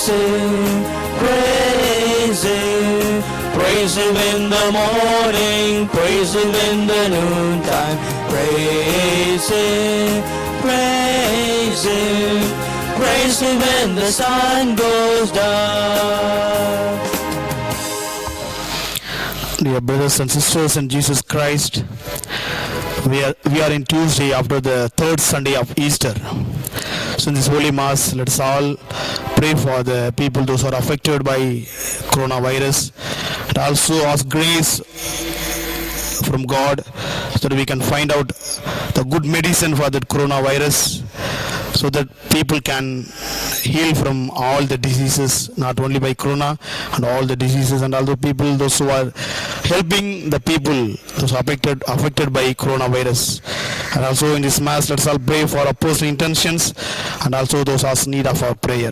Him, praise Him. Praise Him in the morning, praise Him in the noontime. Praise Him, praise Him. Praise Him when the sun goes down. Dear brothers and sisters in Jesus Christ, we are in Tuesday after the third Sunday of Easter. So in this Holy Mass, let us all pray for the people, those who are affected by coronavirus, and also ask grace from God so that we can find out the good medicine for that coronavirus, so that people can heal from all the diseases, not only by corona and all the diseases, and also people, those who are helping the people those affected by coronavirus. And also in this Mass, let's all pray for our personal intentions and also those who are in need of our prayer.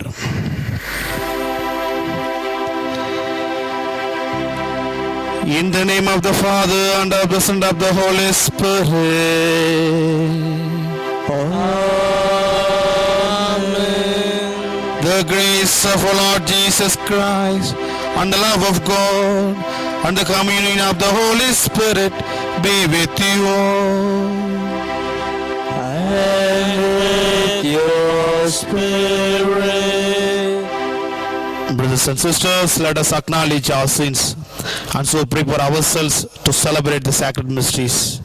In the name of the Father, and of the Son, and of the Holy Spirit. Amen. The grace of our Lord Jesus Christ, and the love of God, and the communion of the Holy Spirit be with you all. And with your spirit. Brothers and sisters, let us acknowledge our sins and so prepare ourselves to celebrate the sacred mysteries.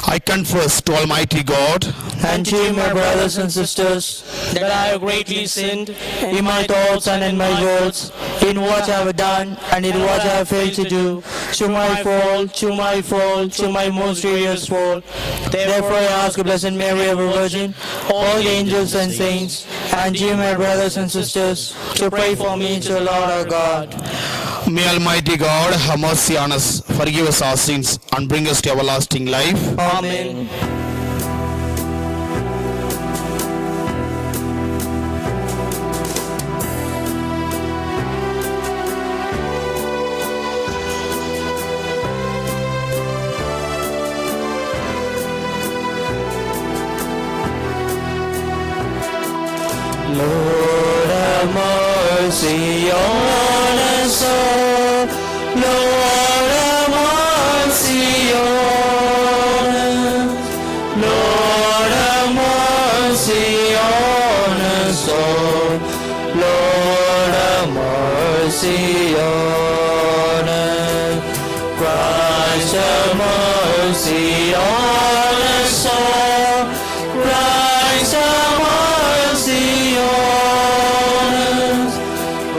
I confess to Almighty God And to you, my brothers and sisters, that I have greatly sinned in my thoughts and in my words, in what I have done and in what I have failed to do, to my most grievous fault. Therefore I ask you, Blessed Mary, ever Virgin, all the angels and saints, and you, my brothers and sisters, to pray for me to the Lord our God. May Almighty God have mercy on us, forgive us our sins, and bring us to everlasting life. Amen. Lord have mercy on us all. Lord have mercy on us. Lord have mercy on us all. Lord have mercy on us. Christ have mercy on us all. Christ have mercy on us.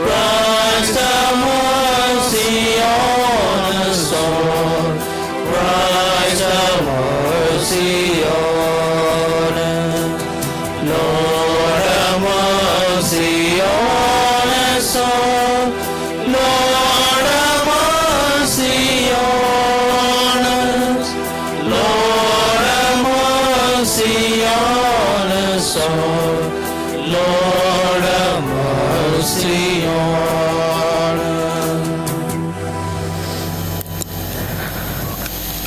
Christ have mercy on us all. Christ have mercy on us. Lord have mercy on us all. Lord have mercy on us. Lord have mercy on us all. Lord have mercy on us.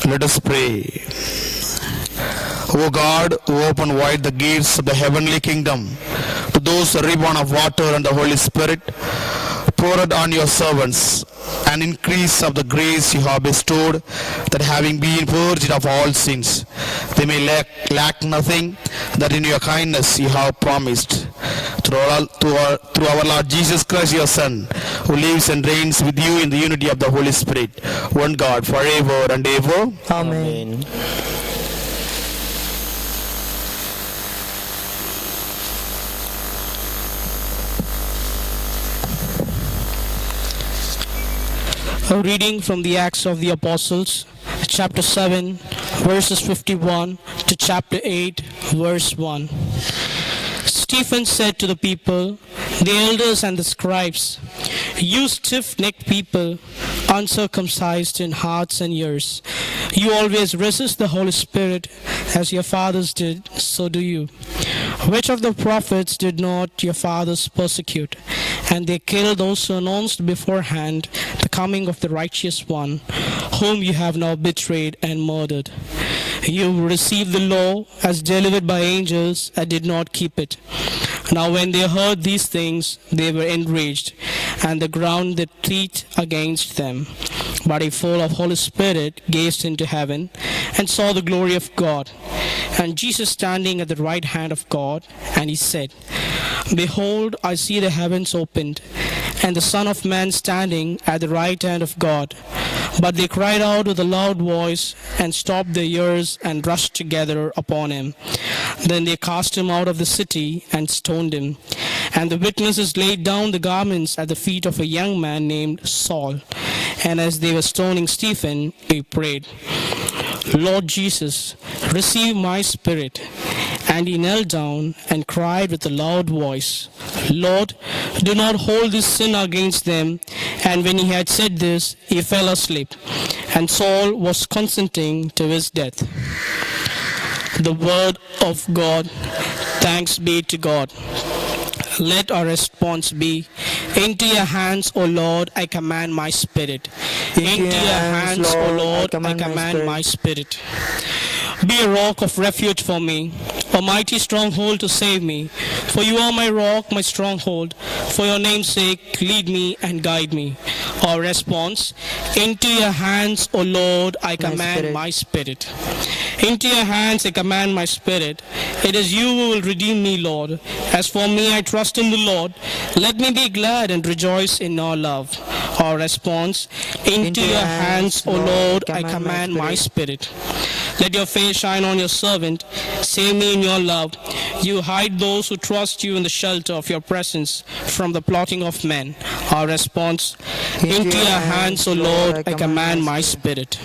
Let us pray. O God, who open wide the gates of the heavenly kingdom to those reborn of water and the Holy Spirit, pour it on your servants an increase of the grace you have bestowed, that having been purged of all sins, they may lack nothing, that in your kindness you have promised. Through our Lord Jesus Christ, your Son, who lives and reigns with you in the unity of the Holy Spirit, one God, forever and ever. Amen. A reading from the Acts of the Apostles, chapter 7, verses 51 to chapter 8, verse 1. Stephen said to the people, the elders and the scribes, you stiff-necked people, uncircumcised in hearts and ears, you always resist the Holy Spirit, as your fathers did, so do you. Which of the prophets did not your fathers persecute? And they killed those who announced beforehand the coming of the righteous one, whom you have now betrayed and murdered. You received the law as delivered by angels and did not keep it. Now when they heard these things, they were enraged, and the ground their teeth against them. But he, full of Holy Spirit, gazed into heaven and saw the glory of God, and Jesus standing at the right hand of God. And he said, Behold, I see the heavens opened, and the Son of Man standing at the right hand of God. But they cried out with a loud voice, and stopped their ears, and rushed together upon him. Then they cast him out of the city, and stoned him. And the witnesses laid down the garments at the feet of a young man named Saul. And as they were stoning Stephen, he prayed, Lord Jesus, receive my spirit. And he knelt down and cried with a loud voice, Lord, do not hold this sin against them. And when he had said this, he fell asleep. And Saul was consenting to his death. The word of God. Thanks be to God. Let our response be, Into your hands, O Lord, I command my spirit. Into your hands, O Lord, I command my spirit. Be a rock of refuge for me, a mighty stronghold to save me. For you are my rock, my stronghold. For your name's sake, lead me and guide me. Our response, Into your hands, O Lord, I command my spirit. Into your hands I command my spirit. It is you who will redeem me, Lord. As for me, I trust in the Lord. Let me be glad and rejoice in your love. Our response, Into your hands, O Lord, I command my spirit. Let your face shine on your servant. Save me in your love. You hide those who trust you in the shelter of your presence from the plotting of men. Our response, Into your hands, O Lord, I command my spirit.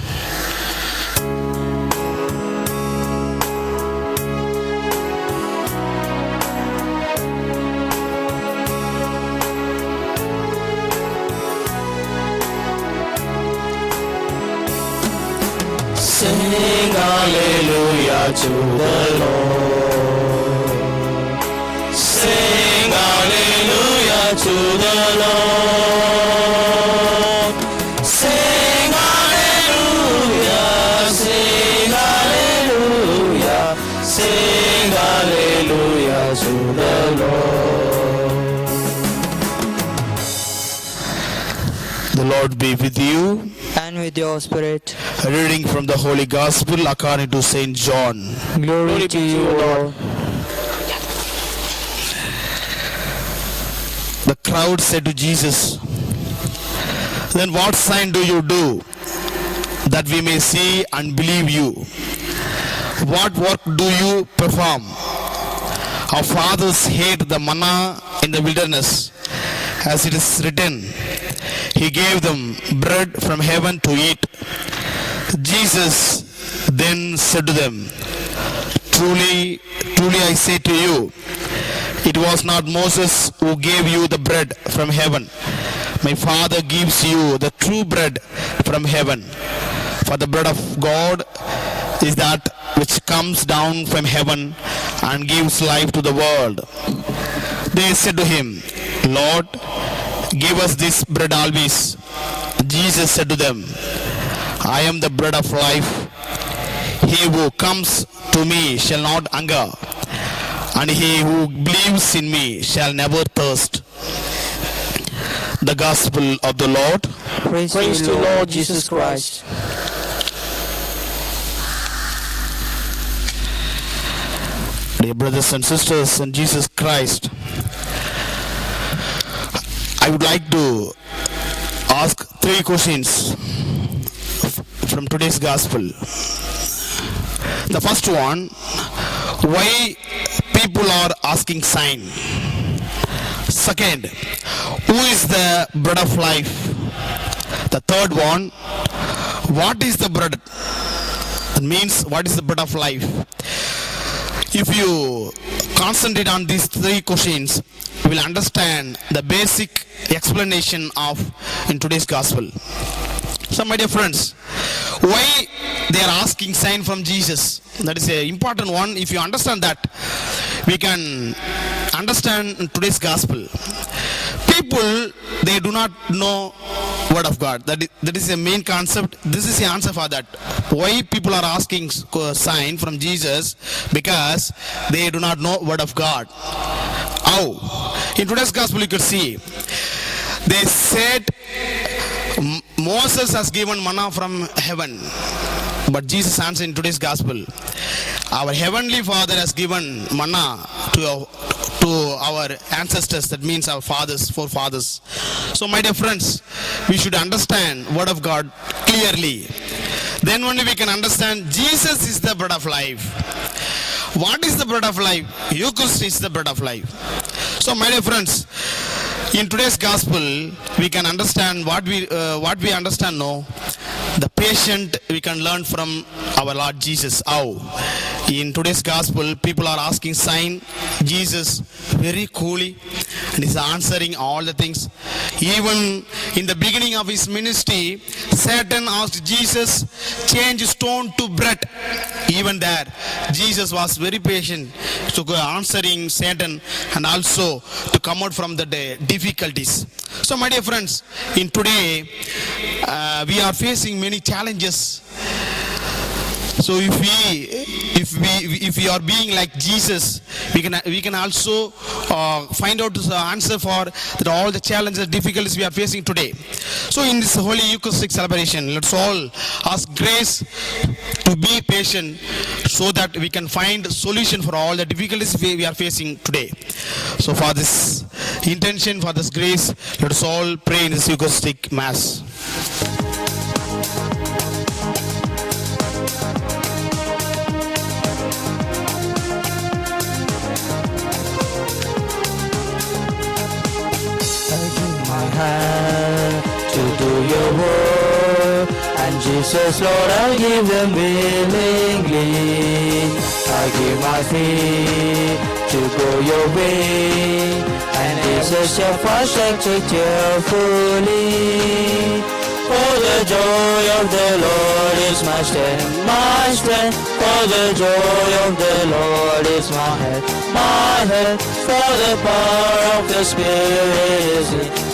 Sing hallelujah to the Lord. Sing hallelujah to the Lord. Sing hallelujah, sing hallelujah, sing hallelujah to the Lord. The Lord be with you. And with your spirit. A reading from the Holy Gospel according to Saint John. Glory to you, Lord. The crowd said to Jesus, Then what sign do you do, that we may see and believe you? What work do you perform? Our fathers ate the manna in the wilderness, as it is written, He gave them bread from heaven to eat. Jesus then said to them, Truly, truly I say to you, it was not Moses who gave you the bread from heaven. My Father gives you the true bread from heaven. For the bread of God is that which comes down from heaven and gives life to the world. They said to him, Lord, give us this bread always. Jesus said to them, I am the bread of life. He who comes to me shall not hunger, and he who believes in me shall never thirst. The Gospel of the Lord. Praise to you, Lord Jesus Christ. Dear brothers and sisters in Jesus Christ, I would like to ask 3 questions from today's Gospel. The first one, why people are asking sign? Second, who is the bread of life? The third one, what is the bread? It means, what is the bread of life? If you concentrate on these 3 questions, you will understand the basic explanation of in today's gospel. So my dear friends, why they are asking sign from Jesus? That is an important one. If you understand that, we can understand today's gospel. People, they do not know word of God. That is the main concept. This is the answer for that. Why people are asking sign from Jesus? Because they do not know word of God. How? In today's gospel you could see, they said Moses has given manna from heaven. But Jesus answered in today's gospel, our heavenly Father has given manna to our ancestors, that means our fathers, forefathers. So my dear friends, we should understand word of God clearly. Then only we can understand Jesus is the bread of life. What is the bread of life? Eucharist is the bread of life. So my dear friends, in today's gospel we can understand what we understand now. The patient we can learn from our Lord Jesus. How? In today's gospel, people are asking sign. Jesus very coolly and is answering all the things. Even in the beginning of his ministry, Satan asked Jesus, change stone to bread. Even there, Jesus was very patient to go answering Satan and also to come out from the difficulties. So my dear friends, in today, we are facing many challenges. So if we are being like Jesus, we can also find out the answer for that all the challenges, difficulties we are facing today. So in this Holy Eucharistic celebration, let's all ask grace to be patient so that we can find solution for all the difficulties we are facing today. So for this intention, for this grace, let us all pray in this Eucharistic Mass. To do your work, and Jesus, Lord, I give them willingly. I give my feet to go your way, and Jesus, your footsteps take cheerfully. For the joy of the Lord is my strength, For the joy of the Lord is my head. For the power of the Spirit is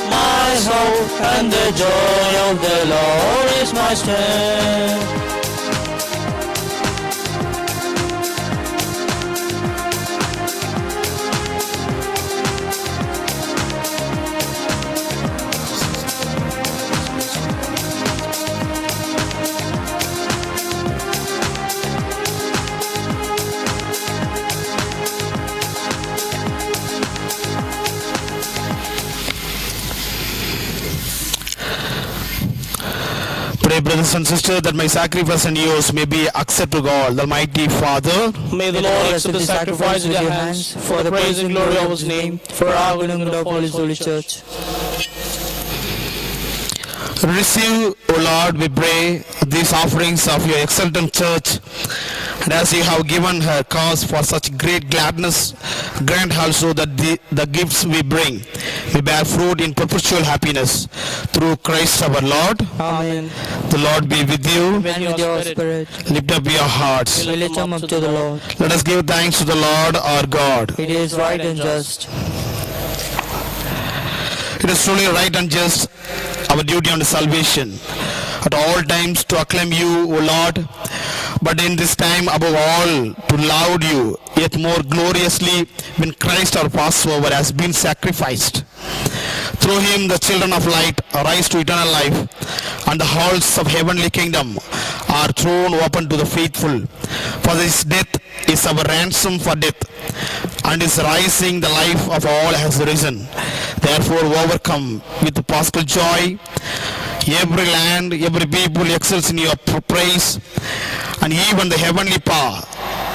my hope, and the joy of the Lord is my strength. Pray, brothers and sisters, that my sacrifice and yours may be accepted to God, the Almighty Father. May the Lord accept the sacrifice with your hands for the praise and glory of his name, for our good and good of all his holy church. Receive, O Lord, we pray, these offerings of your exultant church, and as you have given her cause for such great gladness, grant also that the gifts we bring may bear fruit in perpetual happiness. Through Christ our Lord. Amen. The Lord be with you. And with your spirit. Lift up your hearts. We lift them up to the Lord. Let us give thanks to the Lord our God. It is right and just. It is truly right and just, our duty unto salvation, at all times to acclaim you, O Lord, but in this time above all to laud you yet more gloriously when Christ our Passover has been sacrificed. Through him the children of light rise to eternal life, and the halls of heavenly kingdom are thrown open to the faithful. For his death is our ransom for death, and his rising the life of all has risen. Therefore overcome with paschal joy, every land, every people excels in your praise, and even the heavenly power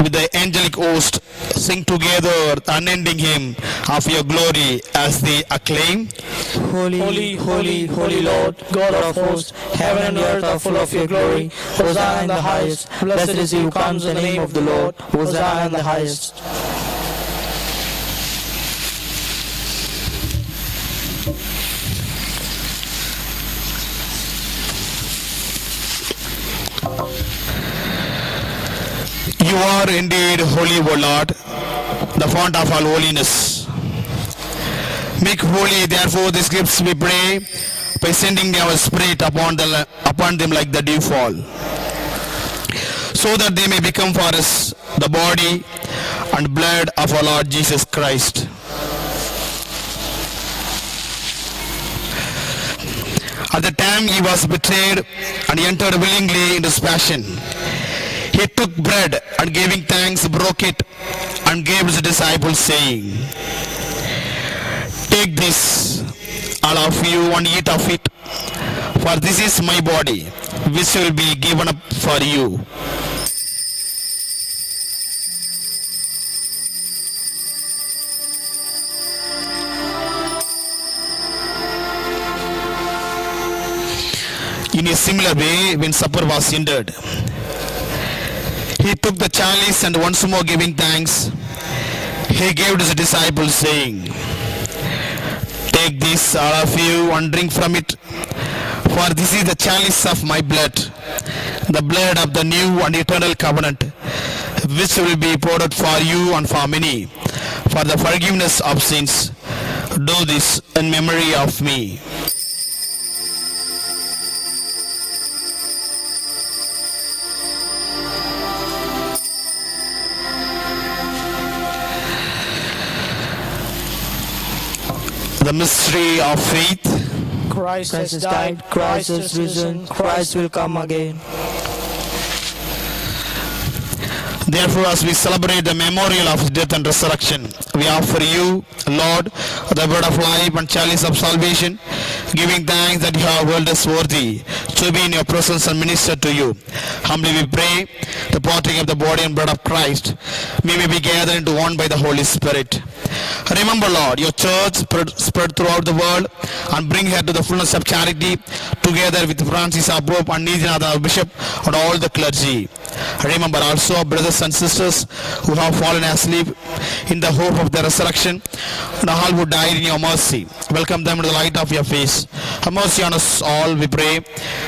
with the angelic host sing together the unending hymn of your glory as they acclaim. Holy, Holy, holy, holy Lord, God of hosts, heaven and earth are full of your glory. Hosanna in the highest. Blessed is he who comes in the name of the Lord. Hosanna in the highest. You are indeed holy, O Lord, the font of all holiness. Make holy, therefore, these gifts, we pray, by sending our Spirit upon them like the dew fall, so that they may become for us the body and blood of our Lord Jesus Christ. At the time he was betrayed and entered willingly into his passion, he took bread and giving thanks broke it and gave his disciples, saying, "Take this, all of you, and eat of it, for this is my body, which will be given up for you." In a similar way, when supper was ended, he took the chalice and once more giving thanks, he gave to his disciples, saying, "Take this, all of you, and drink from it, for this is the chalice of my blood, the blood of the new and eternal covenant, which will be poured out for you and for many, for the forgiveness of sins. Do this in memory of me." The mystery of faith. Christ Christ has died, Christ has risen, Christ will come again. Therefore, as we celebrate the memorial of his death and resurrection, we offer you, Lord, the bread of life and chalice of salvation, giving thanks that you have held us worthy to be in your presence and minister to you. Humbly we pray, to partake of the body and blood of Christ, we may be gathered into one by the Holy Spirit. Remember, Lord, your church spread throughout the world, and bring her to the fullness of charity, together with Francis our Pope and Nityananda our Bishop and all the clergy. Remember also our brothers and sisters who have fallen asleep in the hope of the resurrection, and all who died in your mercy. Welcome them to the light of your face. Have mercy on us all, we pray,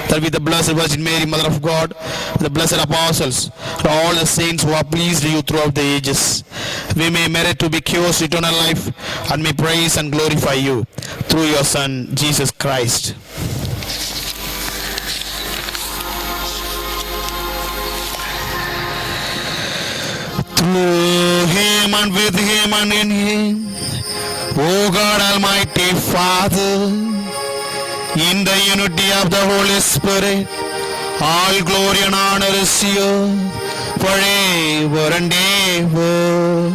that with the Blessed Virgin Mary, Mother of God, with the blessed apostles, and all the saints who have pleased you throughout the ages, we may merit to be cures to eternal life, and may praise and glorify you through your Son, Jesus Christ. Through him and with him and in him, O God Almighty Father, in the unity of the Holy Spirit, all glory and honor is yours forever and ever.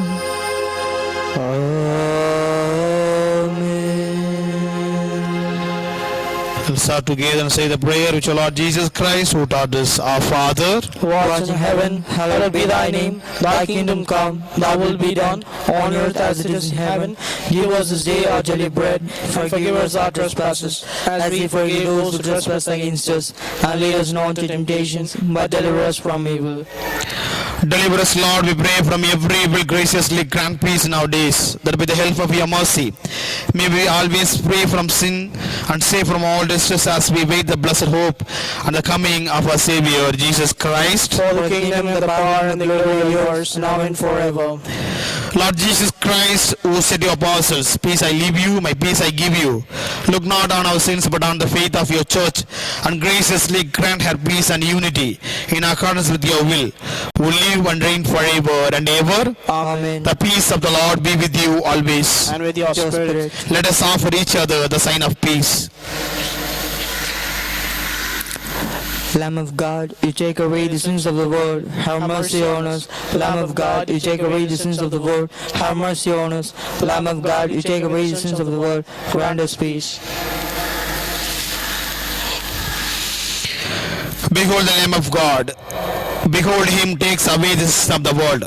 Let's start together and say the prayer which our Lord Jesus Christ who taught us. Our Father, Who art in heaven, hallowed be thy name. Thy kingdom come, thy will be done, on earth as it is in heaven. Give us this day our daily bread, and forgive us our trespasses, as we forgive those who trespass against us. And lead us not into temptations, but deliver us from evil. deliver us, Lord, we pray, from every evil. Graciously grant peace in our days, that with the help of your mercy may we always free from sin and safe from all distress, as we wait the blessed hope and the coming of our Savior Jesus Christ. For the kingdom, the power, and the glory are yours, now and forever. Lord Jesus Christ, who said to your apostles, "Peace I leave you, my peace I give you," look not on our sins but on the faith of your church, and graciously grant her peace and unity in accordance with your will, who live and reign forever and ever. Amen. The peace of the Lord be with you always. And with your spirit. Let us offer each other the sign of peace. Lamb of God, you take away the sins of the world, have mercy on us. Lamb of God, you take away the sins of the world, have mercy on us. Lamb of God, you take away the sins of the world, grant us peace. Behold the Lamb of God. Behold him takes away the sins of the world.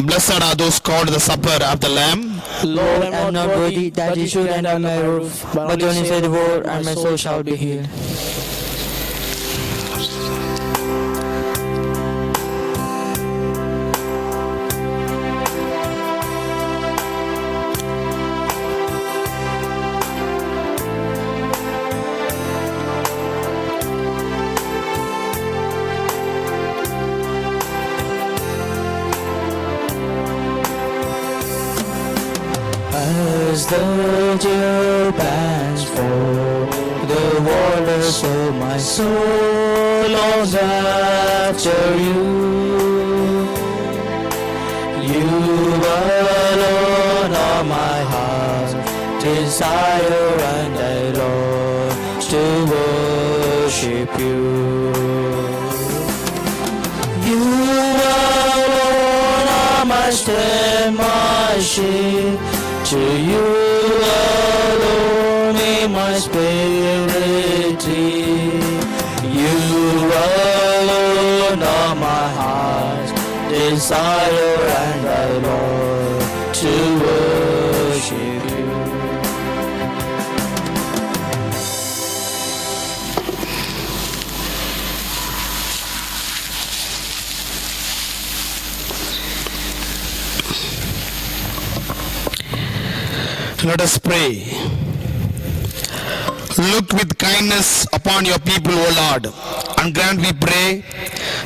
Blessed are those called to the supper of the Lamb. Lord, I am not worthy that you should enter my roof, but only say the word, and my soul shall be healed. as the deer pants for the waters, so my soul longs after you. You alone are my heart's desire, and I long to worship you. You alone are my strength, my shield. To you alone may my spirit lead. You alone are my heart's desire, and I long to worship you. Let us pray. Look with kindness upon your people, O Lord, and grant, we pray,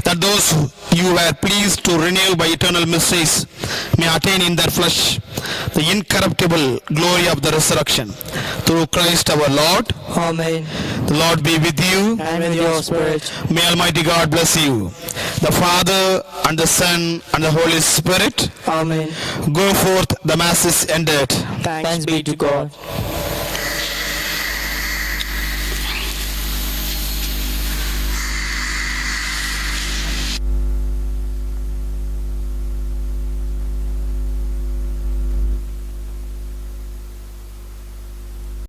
that those you were pleased to renew by eternal mercies may attain in their flesh the incorruptible glory of the resurrection. Through Christ our Lord. Amen. The Lord be with you. And with your spirit. May Almighty God bless you, the Father and the Son and the Holy Spirit. Amen. Go forth, the Mass is ended. Thanks be to God.